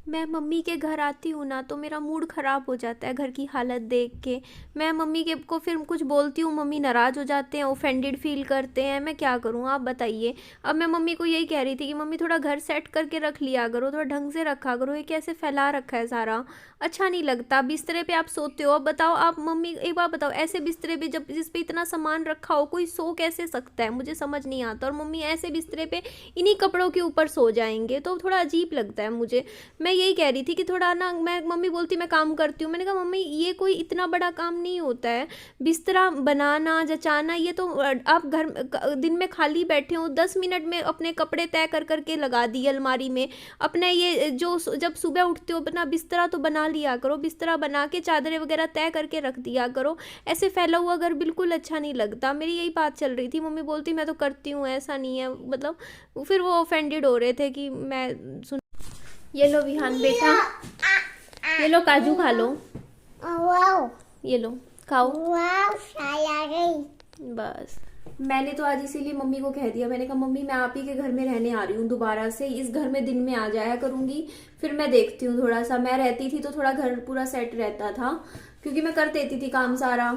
मैं मम्मी के घर आती हूँ ना तो मेरा मूड ख़राब हो जाता है घर की हालत देख के। मैं मम्मी के को फिर कुछ बोलती हूँ, मम्मी नाराज़ हो जाते हैं, ऑफेंडेड फील करते हैं। मैं क्या करूँ आप बताइए। अब मैं मम्मी को यही कह रही थी कि मम्मी थोड़ा घर सेट करके रख लिया करो, थोड़ा ढंग से रखा करो, ये कैसे फैला रखा है सारा, अच्छा नहीं लगता। बिस्तरे पे आप सोते हो, अब बताओ आप मम्मी एक बार बताओ, ऐसे बिस्तरे पे जब जिस पे इतना सामान रखा हो कोई सो कैसे सकता है, मुझे समझ नहीं आता। और मम्मी ऐसे बिस्तरे पे इन्हीं कपड़ों के ऊपर सो जाएंगे तो थोड़ा अजीब लगता है मुझे। मैं यही कह रही थी कि थोड़ा ना, मैं मम्मी बोलती मैं काम करती हूँ, मैंने कहा मम्मी ये कोई इतना बड़ा काम नहीं होता है, बिस्तरा बनाना जचाना, ये तो आप घर दिन में खाली बैठे हो 10 मिनट में अपने कपड़े तय कर करके लगा दिए अलमारी में। अपने ये जो जब सुबह उठते हो अपना बिस्तरा तो बना लिया करो, बिस्तरा बना के चादरें वगैरह तय करके रख दिया करो। ऐसे फैला हुआ घर बिल्कुल अच्छा नहीं लगता। मेरी यही बात चल रही थी, मम्मी बोलती मैं तो करती हूँ, ऐसा नहीं है, मतलब फिर वो ऑफेंडेड हो रहे थे कि मैं सुन। ये लो विहान बेटा, ये लो काजू खा लो, ये लो खाओ। बस मैंने तो आज इसीलिए मम्मी को कह दिया, मैंने कहा मम्मी मैं आप ही के घर में रहने आ रही हूँ दोबारा से, इस घर में दिन में आ जाया करूंगी, फिर मैं देखती हूँ थोड़ा सा। मैं रहती थी तो थोड़ा घर पूरा सेट रहता था क्योंकि मैं कर देती थी काम सारा।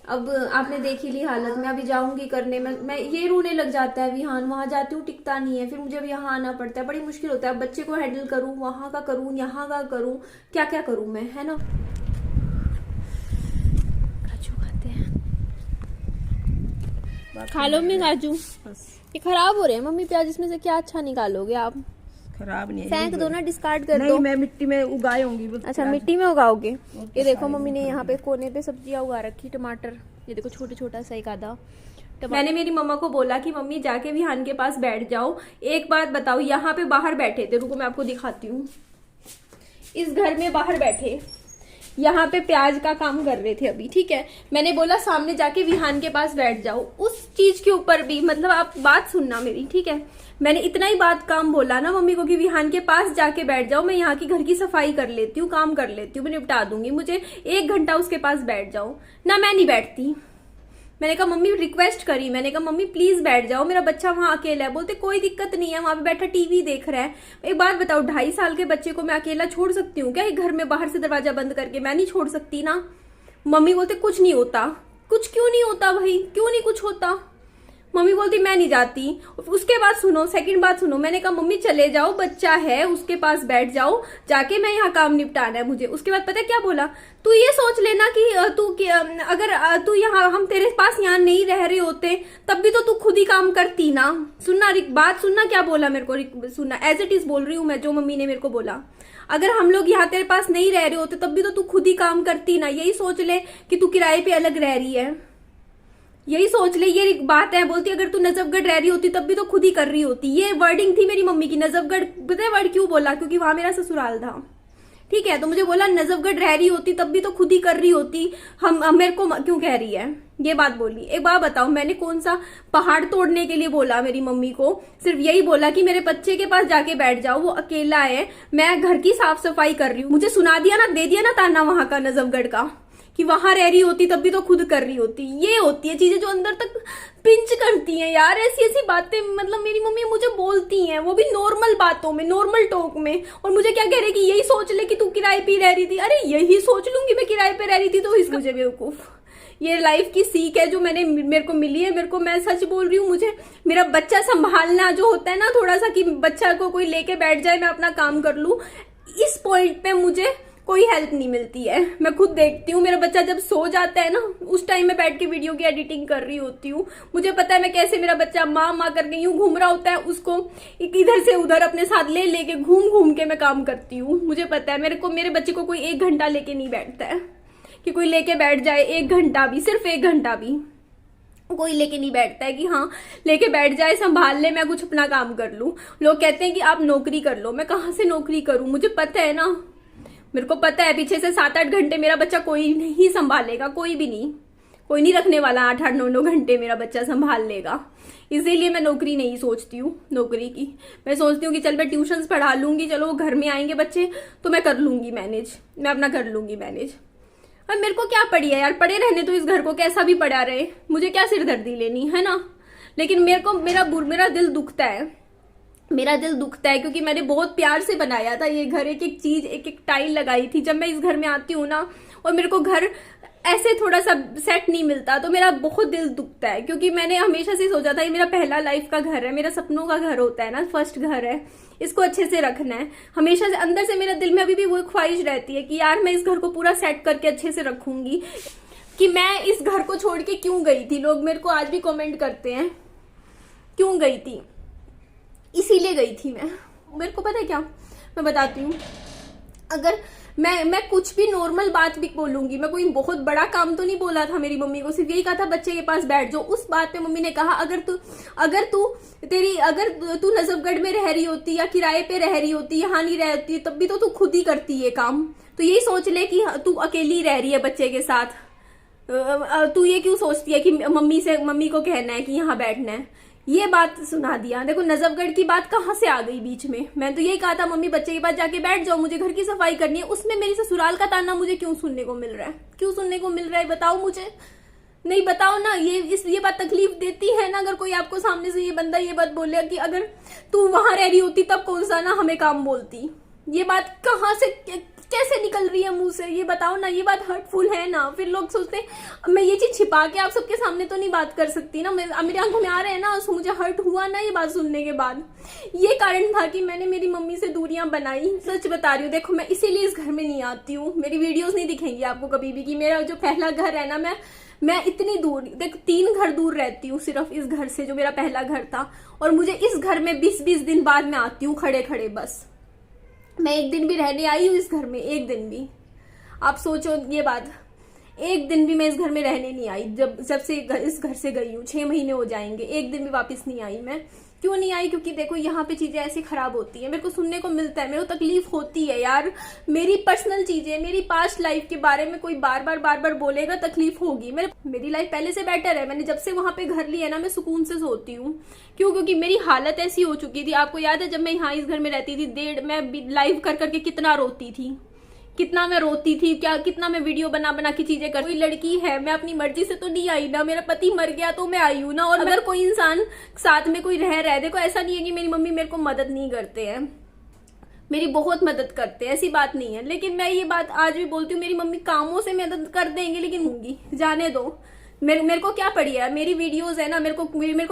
अब आपने देख ही ली हालत, मैं अभी जाऊंगी करने में, मैं ये रोने लग जाता है विहान, वहां जाती हूँ टिकता नहीं है, फिर मुझे अब यहाँ आना पड़ता है, बड़ी मुश्किल होता है। बच्चे को हैंडल करूँ, वहां का करूँ, यहाँ का करूँ, क्या क्या करूँ मैं, है ना। काजू खाते हैं, खा लो मम्मी काजू। बस ये खराब हो रहे हैं मम्मी प्याज, इसमें से क्या अच्छा निकालोगे आप। खराब नहीं है, फेंक दो ना, डिस्कार्ड कर नहीं दो। मैं मिट्टी में उगाए होंगी वो अच्छा प्याज। मिट्टी में उगाओगे। ये देखो मम्मी ने यहाँ पे कोने पे सब्जियां उगा रखी, टमाटर, ये देखो छोटे छोटा सा एक आधा। मैंने मेरी मम्मा को बोला कि मम्मी जाके विहान के पास बैठ जाओ। एक बात बताओ, यहाँ पे बाहर बैठे थे, रुको मैं आपको दिखाती हूँ, इस घर में बाहर बैठे यहाँ पे प्याज का काम कर रहे थे अभी, ठीक है। मैंने बोला सामने जाके विहान के पास बैठ जाओ, उस चीज के ऊपर भी, मतलब आप बात सुनना मेरी, ठीक है। मैंने इतना ही बात काम बोला ना मम्मी को कि विहान के पास जाके बैठ जाओ, मैं यहाँ की घर की सफाई कर लेती हूँ, काम कर लेती हूँ, मैं निपटा दूंगी, मुझे 1 घंटा उसके पास बैठ जाओ ना। मैं नहीं बैठती, मैंने कहा मम्मी रिक्वेस्ट करी, मैंने कहा मम्मी प्लीज बैठ जाओ, मेरा बच्चा वहां अकेला है। बोलते कोई दिक्कत नहीं है, वहां पे बैठा टीवी देख रहा है। एक बात बताओ, 2.5 साल के बच्चे को मैं अकेला छोड़ सकती हूँ क्या एक घर में, बाहर से दरवाजा बंद करके? मैं नहीं छोड़ सकती ना। मम्मी बोलते कुछ नहीं होता। कुछ क्यों नहीं होता भाई, क्यों नहीं कुछ होता? मम्मी बोलती मैं नहीं जाती। उसके बाद सुनो, सेकंड बात सुनो, मैंने कहा मम्मी चले जाओ, बच्चा है उसके पास बैठ जाओ, जाके मैं यहाँ काम निपटाना है मुझे। उसके बाद पता है क्या बोला? तू ये सोच लेना कि अगर तू यहाँ, हम तेरे पास यहाँ नहीं रह रहे होते तब भी तो तू खुद ही काम करती ना। सुनना बात सुनना, क्या बोला मेरे को सुनना, एज इट इज बोल रही हूँ मैं, जो मम्मी ने मेरे को बोला। अगर हम लोग यहाँ तेरे पास नहीं रह रहे होते तब भी तो तू खुद ही काम करती ना। यही सोच ले कि तू किराए पे अलग रह रही है, यही सोच ले, ये बात है। बोलती अगर तू नजफगढ़ रह रही होती तब भी तो खुद ही कर रही होती। ये वर्डिंग थी मेरी मम्मी की। नजफगढ़ पता है वर्ड क्यों बोला? क्योंकि वहां मेरा ससुराल था, ठीक है। तो मुझे बोला नजफगढ़ रह रही होती तब भी तो खुद ही कर रही होती, हम मेरे को क्यों कह रही है, ये बात बोली। एक बात बताओ, मैंने कौन सा पहाड़ तोड़ने के लिए बोला मेरी मम्मी को? सिर्फ यही बोला कि मेरे बच्चे के पास जाके बैठ जाओ, वो अकेला है, मैं घर की साफ सफाई कर रही हूँ। मुझे सुना दिया ना, दे दिया ना ताना वहां का, नजफगढ़ का, कि वहां रह रही होती तब भी तो खुद कर रही होती। ये होती है चीजें जो अंदर तक पिंच करती हैं यार, ऐसी ऐसी बातें, मतलब मेरी मम्मी मुझे बोलती हैं, वो भी नॉर्मल बातों में, नॉर्मल टॉक में। और मुझे क्या कह रही कि यही सोच ले कि तू किराए पे रह रही थी। अरे यही सोच लूंगी मैं किराए पे रह रही थी तो इसको मुझे बेवकूफ। ये लाइफ की सीख है जो मेरे को मिली है। मेरे को, मैं सच बोल रही हूँ, मुझे मेरा बच्चा संभालना जो होता है ना, थोड़ा सा कि बच्चा को कोई लेके बैठ जाए, मैं अपना काम कर लूं, इस पॉइंट पे मुझे कोई हेल्प नहीं मिलती है। मैं खुद देखती हूँ, मेरा बच्चा जब सो जाता है ना, उस टाइम में बैठ के वीडियो की एडिटिंग कर रही होती हूँ। मुझे पता है मैं कैसे, मेरा बच्चा माँ माँ करके यूं घूम रहा होता है, उसको इधर से उधर अपने साथ ले लेके घूम घूम के मैं काम करती हूँ। मुझे पता है, मेरे बच्चे को कोई 1 घंटा लेके नहीं बैठता है कि कोई लेके बैठ जाए 1 घंटा भी, सिर्फ 1 घंटा भी कोई लेके नहीं बैठता है कि हाँ लेके बैठ जाए, संभाल ले, मैं कुछ अपना काम कर लूं। लोग कहते हैं कि आप नौकरी कर लो, मैं कहाँ से नौकरी करूं? मुझे पता है ना, मेरे को पता है पीछे से 7-8 घंटे मेरा बच्चा कोई नहीं संभालेगा, कोई भी नहीं, कोई नहीं रखने वाला 8-8 9-9 घंटे मेरा बच्चा संभाल लेगा। इसीलिए मैं नौकरी नहीं सोचती हूँ नौकरी की। मैं सोचती हूँ कि चल मैं ट्यूशंस पढ़ा लूंगी, चलो वो घर में आएंगे बच्चे तो मैं कर लूंगी मैनेज, मैं अपना कर लूंगी मैनेज। अब मेरे को क्या पड़ी है यार, पड़े रहने तो इस घर को, कैसा भी पड़ा रहे, मुझे क्या सिरदर्दी लेनी है ना। लेकिन मेरे को मेरा दिल दुखता है मेरा दिल दुखता है क्योंकि मैंने बहुत प्यार से बनाया था ये घर, एक एक चीज, एक एक टाइल लगाई थी। जब मैं इस घर में आती हूँ ना और मेरे को घर ऐसे थोड़ा सा सेट नहीं मिलता तो मेरा बहुत दिल दुखता है, क्योंकि मैंने हमेशा से सोचा था ये मेरा पहला लाइफ का घर है, मेरा सपनों का घर होता है ना, फर्स्ट घर है, इसको अच्छे से रखना है। हमेशा से अंदर से मेरे दिल में अभी भी वो ख्वाहिश रहती है कि यार मैं इस घर को पूरा सेट करके अच्छे से रखूंगी। कि मैं इस घर को छोड़ के क्यों गई थी, लोग मेरे को आज भी कमेंट करते हैं क्यों गई थी। इसीलिए गई थी मैं। मेरे को पता है क्या, मैं बताती हूँ, अगर मैं कुछ भी नॉर्मल बात भी बोलूंगी, मैं कोई बहुत बड़ा काम तो नहीं बोला था मेरी मम्मी को, सिर्फ यही कहा था बच्चे के पास बैठ जाओ। उस बात पे मम्मी ने कहा अगर तू नजफगढ़ में रह रही होती या किराए पे रह रही होती, यहाँ नहीं रहती, तब भी तो तू खुद ही करती ये काम। तो यही सोच ले कि तू अकेली रह रही है बच्चे के साथ, तू ये क्यों सोचती है कि मम्मी को कहना है कि यहाँ बैठना है। ये बात सुना दिया। देखो नजफगढ़ की बात कहाँ से आ गई बीच में। मैं तो यही कहा था मम्मी बच्चे के पास जाके बैठ जाओ, मुझे घर की सफाई करनी है। उसमें मेरी ससुराल का ताना मुझे क्यों सुनने को मिल रहा है, क्यों सुनने को मिल रहा है, बताओ मुझे। नहीं बताओ ना, ये बात तकलीफ देती है ना। अगर कोई आपको सामने से ये बंदा ये बात बोले कि अगर तू वहां रह रही होती तब कौन सा ना हमें काम बोलती, ये बात कहाँ से कैसे निकल रही है मुंह से, ये बताओ ना। ये बात हर्टफुल है ना। फिर लोग सोचते हैं मैं ये चीज छिपा के आप सबके सामने तो नहीं बात कर सकती ना, मेरी आंखों में आ रहे हैं ना, तो मुझे हर्ट हुआ ना ये बात सुनने के बाद। ये कारण था कि मैंने मेरी मम्मी से दूरियां बनाई। सच बता रही हूँ, देखो मैं इसीलिए इस घर में नहीं आती हूँ। मेरी वीडियोस नहीं दिखेंगी आपको कभी भी कि मेरा जो पहला घर है ना, मैं इतनी दूर, देख 3 घर दूर रहती हूँ सिर्फ इस घर से जो मेरा पहला घर था। और मुझे इस घर में 20-20 दिन बाद में आती हूँ खड़े खड़े। बस मैं एक दिन भी रहने आई हूँ इस घर में, एक दिन भी। आप सोचो ये बात, एक दिन भी मैं इस घर में रहने नहीं आई। जब से इस घर से गई हूँ 6 महीने हो जाएंगे, एक दिन भी वापस नहीं आई मैं। क्यों नहीं आई, क्योंकि देखो यहाँ पे चीजें ऐसी खराब होती है, मेरे को सुनने को मिलता है, मेरे को तकलीफ होती है यार। मेरी पर्सनल चीजें, मेरी पास्ट लाइफ के बारे में कोई बार बार बोलेगा, तकलीफ होगी। मेरी लाइफ पहले से बेटर है। मैंने जब से वहां पे घर लिया ना, मैं सुकून से सोती हूँ। क्यों, क्योंकि मेरी हालत ऐसी हो चुकी थी। आपको याद है जब मैं यहाँ इस घर में रहती थी, मैं लाइव कर करके कितना रोती थी, कितना मैं रोती थी, कितना मैं वीडियो बना के चीजें कर। कोई लड़की है, मैं अपनी मर्जी से तो नहीं आई ना, मेरा पति मर गया तो मैं आई हूं ना। और अगर कोई इंसान साथ में कोई रह रहा है, देखो ऐसा नहीं है कि मेरी मम्मी मेरे को मदद नहीं करते हैं, मेरी बहुत मदद करते हैं, ऐसी बात नहीं है। लेकिन मैं ये बात आज भी बोलती हूँ, मेरी मम्मी कामों से मदद कर देंगे, लेकिन होंगी जाने दो। मेरे को क्या पड़ी है, मेरी वीडियोस है ना, मेरे को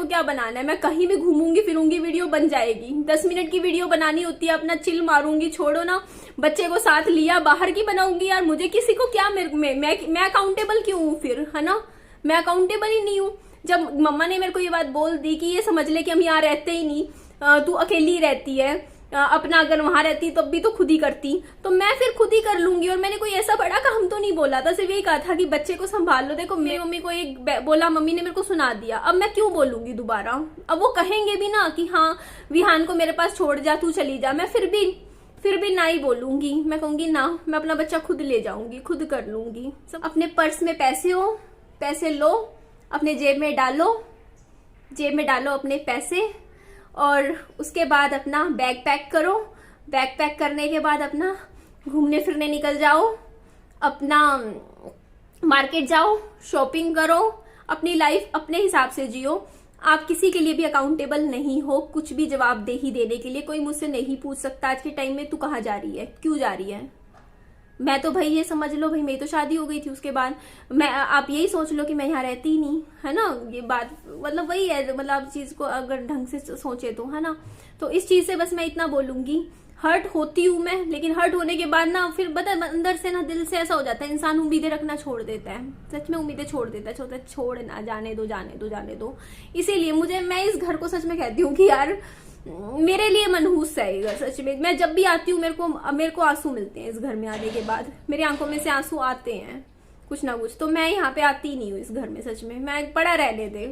क्या बनाना है। मैं कहीं भी घूमूंगी फिरूंगी, वीडियो बन जाएगी। 10 मिनट की वीडियो बनानी होती है, अपना चिल मारूंगी, छोड़ो ना। बच्चे को साथ लिया, बाहर की बनाऊंगी यार। मुझे किसी को क्या, मैं अकाउंटेबल क्यों हूँ फिर, है ना। मैं अकाउंटेबल ही नहीं हूँ। जब मम्मा ने मेरे को ये बात बोल दी कि ये समझ ले कि हम यहाँ रहते ही नहीं, तू अकेली रहती है, अपना अगर वहां रहती तब भी तो खुद ही करती, तो मैं फिर खुद ही कर लूंगी। और मैंने कोई ऐसा बड़ा काम तो नहीं बोला था, सिर्फ यही कहा था कि बच्चे को संभाल लो। देखो मेरी मम्मी को एक बोला, मम्मी ने मेरे को सुना दिया, अब मैं क्यों बोलूंगी दोबारा। अब वो कहेंगे भी ना कि हाँ विहान को मेरे पास छोड़ जा, तू चली जा, मैं फिर भी ना ही बोलूंगी। मैं कहूंगी ना, मैं अपना बच्चा खुद ले जाऊंगी, खुद कर लूंगी। सब अपने पर्स में पैसे लो, अपने जेब में डालो अपने पैसे, और उसके बाद अपना बैग पैक करो। बैग पैक करने के बाद अपना घूमने फिरने निकल जाओ, अपना मार्केट जाओ, शॉपिंग करो, अपनी लाइफ अपने हिसाब से जियो। आप किसी के लिए भी अकाउंटेबल नहीं हो, कुछ भी जवाबदेही देने के लिए कोई मुझसे नहीं पूछ सकता आज के टाइम में, तू कहाँ जा रही है, क्यों जा रही है। मैं तो भाई ये समझ लो भाई, मेरी तो शादी हो गई थी उसके बाद। आप यही सोच लो कि मैं यहाँ रहती ही नहीं, है ना। ये बात मतलब वही है, मतलब चीज को अगर ढंग से सोचे तो, है ना। तो इस चीज से बस मैं इतना बोलूंगी, हर्ट होती हूँ मैं, लेकिन हर्ट होने के बाद ना फिर बता अंदर से ना, दिल से ऐसा हो जाता है, इंसान उम्मीदें रखना छोड़ देता है। सच में उम्मीदें छोड़ देता है, छोड़ ना, जाने दो। इसीलिए मैं इस घर को सच में कहती हूँ कि यार मेरे लिए मनहूस है ये घर। सच में मैं जब भी आती हूँ मेरे को आंसू मिलते हैं इस घर में आने के बाद, मेरी आंखों में से आंसू आते हैं कुछ ना कुछ। तो मैं यहाँ पे आती ही नहीं हूँ इस घर में। सच में मैं पड़ा रहने दे।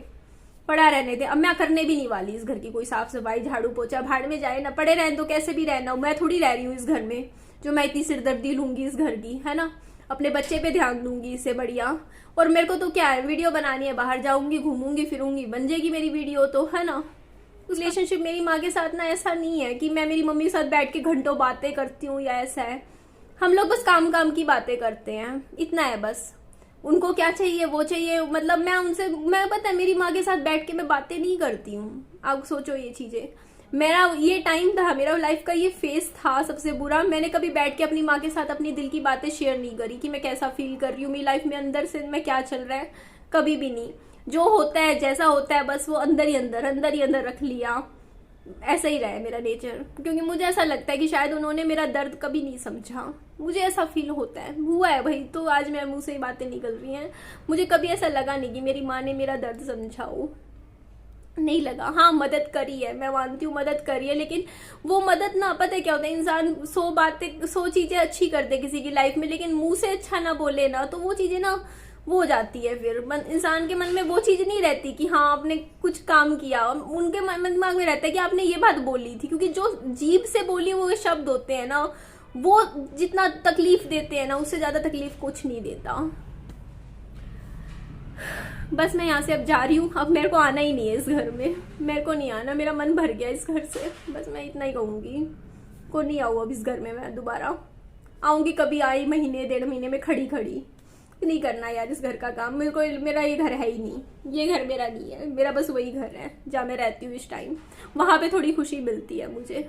अब मैं करने भी नहीं वाली इस घर की कोई साफ सफाई, झाड़ू पोछा, भाड़ में जाए ना, पड़े रहने दो, कैसे भी रहना हो। मैं थोड़ी रह रही हूँ इस घर में जो मैं इतनी सिरदर्दी लूंगी इस घर की, है ना। अपने बच्चे पे ध्यान दूंगी इससे बढ़िया। और मेरे को तो क्या है, वीडियो बनानी है, बाहर जाऊंगी, घूमूंगी फिरूंगी, बन जाएगी मेरी वीडियो तो, है ना। रिलेशनशिप मेरी माँ के साथ ना ऐसा नहीं है कि मैं मेरी मम्मी के साथ बैठ के घंटों बातें करती हूँ या ऐसा है। हम लोग बस काम की बातें करते हैं, इतना है बस। उनको क्या चाहिए वो चाहिए, मतलब मैं पता है मेरी माँ के साथ बैठ के मैं बातें नहीं करती हूँ। आप सोचो ये चीजें, मेरा ये टाइम था, मेरा लाइफ का ये फेस था सबसे बुरा। मैंने कभी बैठ के अपनी माँ के साथ अपनी दिल की बातें शेयर नहीं करी कि मैं कैसा फील कर रही हूँ, मेरी लाइफ में अंदर से मैं क्या चल रहा है, कभी भी नहीं। जो होता है जैसा होता है बस वो अंदर ही अंदर रख लिया। ऐसा ही रहा है मेरा नेचर, क्योंकि मुझे ऐसा लगता है कि शायद उन्होंने मेरा दर्द कभी नहीं समझा। मुझे ऐसा फील होता है, हुआ है भाई, तो आज मेरे मुंह से ही बातें निकल रही हैं। मुझे कभी ऐसा लगा नहीं कि मेरी माँ ने मेरा दर्द समझा हो, नहीं लगा। हाँ, मदद करी है, मैं मानती हूँ मदद करी है, लेकिन वो मदद ना, पता है क्या होता है, इंसान 100 चीजें अच्छी कर दे किसी की लाइफ में, लेकिन मुंह से अच्छा ना बोले ना, तो वो चीजें ना वो हो जाती है। फिर इंसान के मन में वो चीज नहीं रहती कि हाँ आपने कुछ काम किया, उनके मन दिमाग में रहता है कि आपने ये बात बोली थी, क्योंकि जो जीभ से बोली वो शब्द होते हैं ना, वो जितना तकलीफ देते हैं ना, उससे ज्यादा तकलीफ कुछ नहीं देता। बस मैं यहाँ से अब जा रही हूँ, अब मेरे को आना ही नहीं है इस घर में, मेरे को नहीं आना, मेरा मन भर गया इस घर से। बस मैं इतना ही कहूंगी, को नहीं आऊँ अब इस घर में। मैं दोबारा आऊंगी कभी, आई महीने 1.5 महीने में खड़ी नहीं करना यार इस घर का काम। मेरा ये घर है ही नहीं, ये घर मेरा नहीं है, मेरा बस वही घर है जहाँ मैं रहती हूँ इस टाइम। वहां पे थोड़ी खुशी मिलती है मुझे।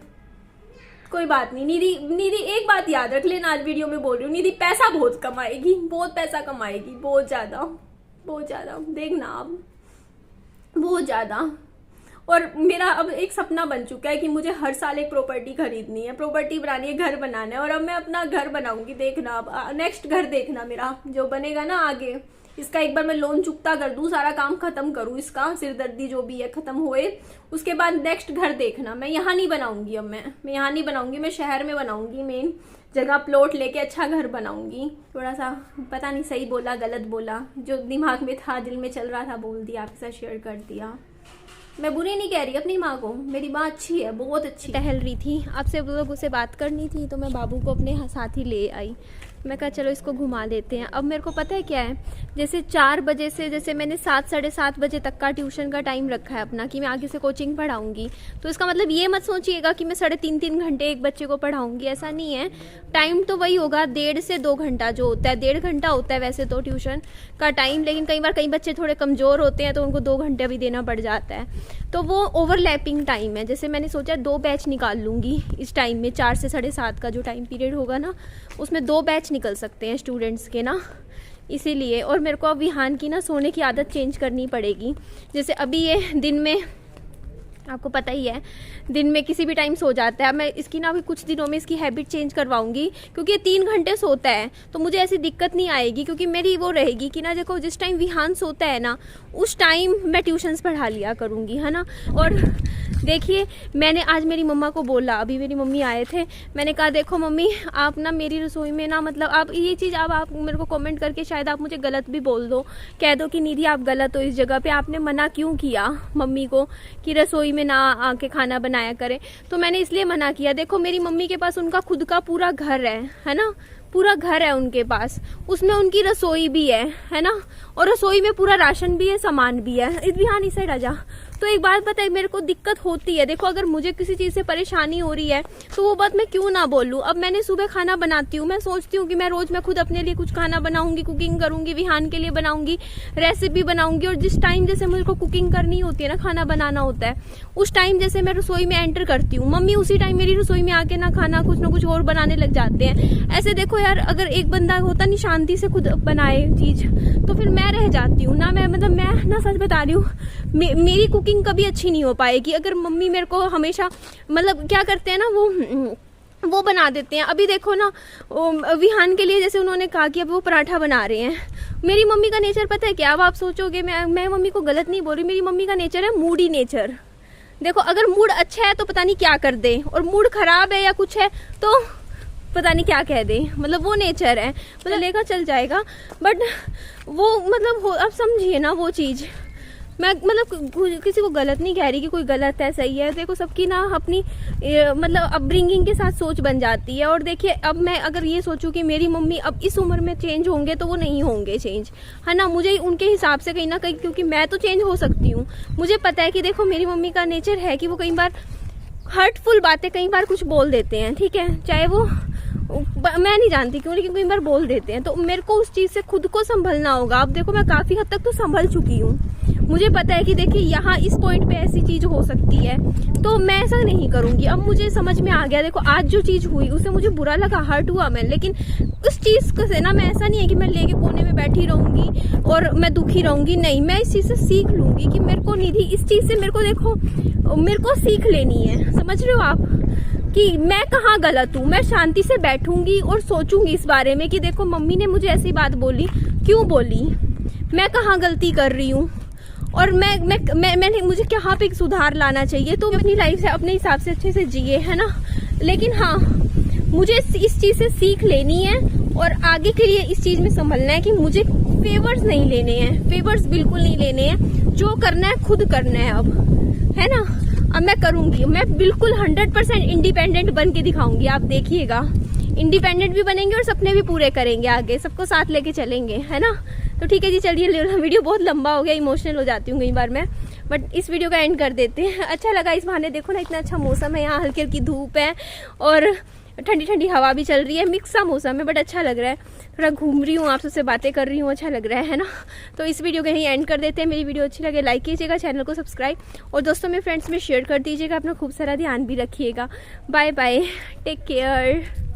कोई बात नहीं निधि, एक बात याद रख लेना, आज वीडियो में बोल रही हूँ, निधि पैसा बहुत कमाएगी, बहुत पैसा कमाएगी, बहुत ज्यादा, देखना आप, बहुत ज्यादा। और मेरा अब एक सपना बन चुका है कि मुझे हर साल एक प्रॉपर्टी खरीदनी है, प्रॉपर्टी बनानी है, घर बनाना है। और अब मैं अपना घर बनाऊंगी, देखना अब नेक्स्ट घर देखना मेरा जो बनेगा ना आगे, इसका एक बार मैं लोन चुकता कर दूं, सारा काम खत्म करूं, इसका सिरदर्दी जो भी है खत्म होए, उसके बाद नेक्स्ट घर देखना। मैं यहाँ नहीं बनाऊंगी, अब मैं यहाँ नहीं बनाऊंगी, मैं शहर में बनाऊंगी, मेन जगह प्लॉट लेके अच्छा घर बनाऊंगी। थोड़ा सा पता नहीं सही बोला गलत बोला, जो दिमाग में था दिल में चल रहा था बोल दिया, आपके साथ शेयर कर दिया। मैं बुरी नहीं कह रही अपनी माँ को, मेरी माँ अच्छी है, बहुत अच्छी। टहल रही थी, आपसे वो लोगों से बात करनी थी, तो मैं बाबू को अपने साथ ही ले आई। मैं कहा चलो इसको घुमा देते हैं। अब मेरे को पता है क्या है, जैसे 4 बजे से, जैसे मैंने 7 साढ़े 7 बजे तक का ट्यूशन का टाइम रखा है अपना, कि मैं आगे से कोचिंग पढ़ाऊंगी। तो इसका मतलब ये मत सोचिएगा कि मैं 3.5 घंटे एक बच्चे को पढ़ाऊंगी, ऐसा नहीं है। टाइम तो वही होगा, 1.5 से 2 घंटा जो होता है, 1.5 घंटा होता है वैसे तो ट्यूशन का टाइम, लेकिन कई बच्चे थोड़े कमजोर होते हैं तो उनको 2 घंटे भी देना पड़ जाता है। तो वो ओवरलैपिंग टाइम है। जैसे मैंने सोचा 2 बैच निकाल लूंगी इस टाइम में, 4 से 7:30 का जो टाइम पीरियड होगा ना, उसमें 2 बैच निकल सकते हैं स्टूडेंट्स के ना, इसीलिए। और मेरे को अब विहान की ना सोने की आदत चेंज करनी पड़ेगी। जैसे अभी ये दिन में, आपको पता ही है, दिन में किसी भी टाइम सो जाता है। मैं इसकी ना अभी कुछ दिनों में इसकी हैबिट चेंज करवाऊंगी, क्योंकि ये 3 घंटे सोता है, तो मुझे ऐसी दिक्कत नहीं आएगी, क्योंकि मेरी वो रहेगी कि ना देखो जिस टाइम विहान सोता है ना, उस टाइम मैं ट्यूशन्स पढ़ा लिया करूँगी, है ना। और देखिए मैंने आज मेरी मम्मा को बोला, अभी मेरी मम्मी आए थे, मैंने कहा देखो मम्मी आप ना मेरी रसोई में ना, मतलब आप ये चीज़ आप मेरे को कमेंट करके शायद आप मुझे गलत भी बोल दो, कह दो कि निधि आप गलत हो इस जगह पे, आपने मना क्यों किया मम्मी को कि रसोई में ना आके खाना बनाया करें। तो मैंने इसलिए मना किया, देखो मेरी मम्मी के पास उनका खुद का पूरा घर है ना, पूरा घर है उनके पास, उसमें उनकी रसोई भी है ना, और रसोई में पूरा राशन भी है, सामान भी है। हाँ नहीं सही राजा। तो एक बात बताइए, मेरे को दिक्कत होती है, देखो अगर मुझे किसी चीज़ से परेशानी हो रही है तो वो बात मैं क्यों ना बोलूँ। अब मैंने सुबह खाना बनाती हूँ, मैं सोचती हूँ कि मैं रोज मैं खुद अपने लिए कुछ खाना बनाऊंगी, कुकिंग करूंगी, विहान के लिए बनाऊंगी, रेसिपी बनाऊंगी। और जिस टाइम जैसे मुझे को कुकिंग करनी होती है ना, खाना बनाना होता है, उस टाइम जैसे मैं रसोई में एंटर करती हूँ, मम्मी उसी टाइम मेरी रसोई में आके ना खाना कुछ ना कुछ और बनाने लग जाते हैं। ऐसे देखो यार, अगर एक बंदा होता नहीं शांति से खुद बनाए चीज, तो फिर मैं रह जाती हूँ ना। मैं ना सच बता रही हूँ, मेरी कुकिंग कभी अच्छी नहीं हो पाएगी अगर मम्मी मेरे को हमेशा, मतलब क्या करते हैं ना, वो बना देते हैं। अभी देखो ना विहान के लिए जैसे उन्होंने कहा कि अब वो पराठा बना रहे हैं, मेरी मम्मी का नेचर पता है क्या, अब आप सोचोगे मैं मम्मी को गलत नहीं बोल रही, मेरी मम्मी का नेचर है मूडी नेचर। देखो अगर मूड अच्छा है तो पता नहीं क्या कर दे, और मूड खराब है या कुछ है तो पता नहीं क्या कह दे, मतलब वो नेचर है, मतलब लेकर चल जाएगा। बट वो मतलब आप समझिए ना वो चीज़, मैं मतलब किसी को गलत नहीं कह रही कि कोई गलत है सही है, देखो सबकी ना अपनी मतलब अपब्रिंगिंग के साथ सोच बन जाती है। और देखिए अब मैं अगर ये सोचूं कि मेरी मम्मी अब इस उम्र में चेंज होंगे तो वो नहीं होंगे चेंज, है ना। मुझे उनके हिसाब से कहीं ना कहीं, क्योंकि मैं तो चेंज हो सकती हूँ, मुझे पता है कि देखो मेरी मम्मी का नेचर है कि वो कई बार हर्टफुल बातें कई बार कुछ बोल देते हैं, ठीक है, चाहे वो मैं नहीं जानती क्यों, लेकिन कई बार बोल देते हैं। तो मेरे को उस चीज़ से खुद को संभलना होगा। अब देखो मैं काफ़ी हद तक तो संभल चुकी हूँ, मुझे पता है कि देखिए यहाँ इस पॉइंट पे ऐसी चीज हो सकती है, तो मैं ऐसा नहीं करूंगी। अब मुझे समझ में आ गया, देखो आज जो चीज हुई उससे मुझे बुरा लगा, हर्ट हुआ मैं, लेकिन उस चीज को से ना मैं ऐसा नहीं है कि मैं लेके कोने में बैठी रहूंगी और मैं दुखी रहूंगी, नहीं, मैं इस चीज से सीख लूंगी कि मेरे को निधि इस चीज से मेरे को देखो मेरे को सीख लेनी है, समझ रहे हो आप कि मैं कहाँ गलत हूँ। मैं शांति से बैठूंगी और सोचूंगी इस बारे में कि देखो मम्मी ने मुझे ऐसी बात बोली, क्यों बोली, मैं कहाँ गलती कर रही हूँ और मैंने मुझे कहाँ पे सुधार लाना चाहिए। तो अपनी लाइफ से अपने हिसाब से अच्छे से जिए, है ना। लेकिन हाँ, मुझे इस चीज से सीख लेनी है और आगे के लिए इस चीज में संभलना है कि मुझे फेवर्स नहीं लेने हैं, फेवर्स बिल्कुल नहीं लेने हैं। जो करना है खुद करना है, अब है ना। अब मैं करूंगी, मैं बिल्कुल 100% इंडिपेंडेंट बन के दिखाऊंगी, आप देखिएगा। इंडिपेंडेंट भी बनेंगे और सपने भी पूरे करेंगे, आगे सबको साथ लेके चलेंगे, है ना। तो ठीक है जी, चलिए, वीडियो बहुत लंबा हो गया, इमोशनल हो जाती हूँ कई बार मैं, बट इस वीडियो का एंड कर देते हैं। अच्छा लगा इस बहाने, देखो ना इतना अच्छा मौसम है यहाँ, हल्की हल्की धूप है और ठंडी ठंडी हवा भी चल रही है, मिक्स सा मौसम है, बट अच्छा लग रहा है। थोड़ा घूम रही हूँ, आप सबसे बातें कर रही हूँ, अच्छा लग रहा है ना। तो इस वीडियो को यहीं एंड कर देते हैं। मेरी वीडियो अच्छी लगे लाइक कीजिएगा, चैनल को सब्सक्राइब और दोस्तों में फ्रेंड्स में शेयर कर दीजिएगा। अपना खूब सारा ध्यान भी रखिएगा। Bye bye, take care.